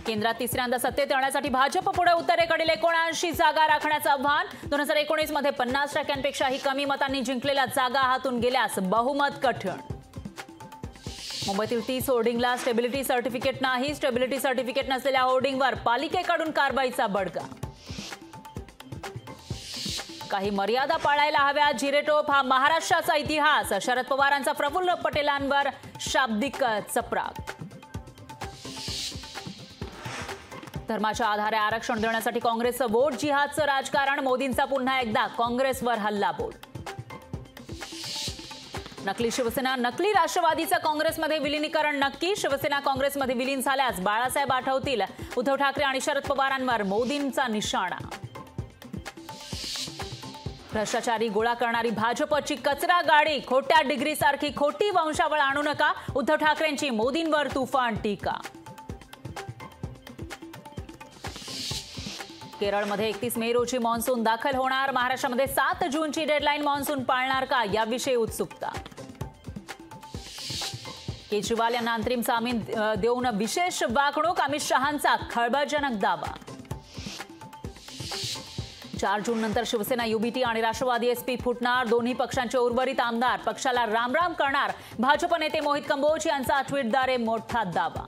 केंद्रात तिसऱ्यांदा सत्तेत येण्यासाठी भाजप पुढे उत्तरेकडील 79 जागा राखण्याचं आव्हान। 2019 मध्ये 50%पेक्षाही कमी मतांनी जिंकलेल्या जागा हातून गेल्यास बहुमत कठीण। मुंबईतील 30 होर्डिंगला स्टेबिलिटी सर्टिफिकेट नाही। स्टेबिलिटी सर्टिफिकेट नसलेल्या होर्डिंगवर पालिकेकडून कारवाईचा बडगा। काही मर्यादा पाळायला हव्या, जिरेटोप हा महाराष्ट्राचा इतिहास। शरद पवारांचा प्रफुल्ल पटेलांवर शाब्दिक चपराक। धर्माच्या आधारे आरक्षण देण्यासाठी काँग्रेसचं वोट जिहादचं राजकारण। मोदींचा पुन्हा एकदा काँग्रेसवर हल्लाबोल। नकली शिवसेना नकली राष्ट्रवादीचं काँग्रेसमध्ये विलीनीकरण नक्की। शिवसेना काँग्रेसमध्ये विलीन झाल्यास बाळासाहेब आठवतील, उद्धव ठाकरे आणि शरद पवारांवर मोदींचा निशाणा। भ्रष्टाचारी गोळा करणारी भाजपची कचरा गाडी। खोट्या डिग्रीसारखी खोटी वंशावळ आणू नका, उद्धव ठाकरेंची मोदींवर तुफान टीका। केरळमध्ये 31 मे रोजी मान्सून दाखल होणार। महाराष्ट्रामध्ये 7 जूनची डेडलाईन मान्सून पाळणार का, याविषयी उत्सुकता। केजरीवाल यांना अंतरिम जामीन देऊन विशेष वागणूक। अमित शहांचा खळबळजनक दावा। 4 जून नंतर शिवसेना युबीटी आणि राष्ट्रवादी एसपी फुटणार। दोन्ही पक्षांचे उर्वरित आमदार पक्षाला रामराम करणार। भाजप नेते मोहित कंबोज यांचा ट्विटद्वारे मोठा दावा।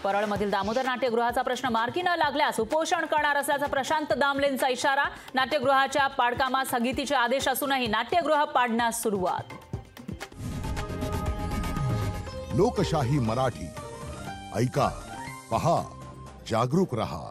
परळमधील दामोदर नाट्यगृहाचा प्रश्न मार्गी न लागल्यास उपोषण करणार असल्याचा प्रशांत दामलेंचा इशारा। नाट्यगृहाच्या पाडकामास स्थगितीचे आदेश असूनही नाट्यगृह पाडण्यास सुरुवात। लोकशाही मराठी ऐका, पहा, जागरूक रहा।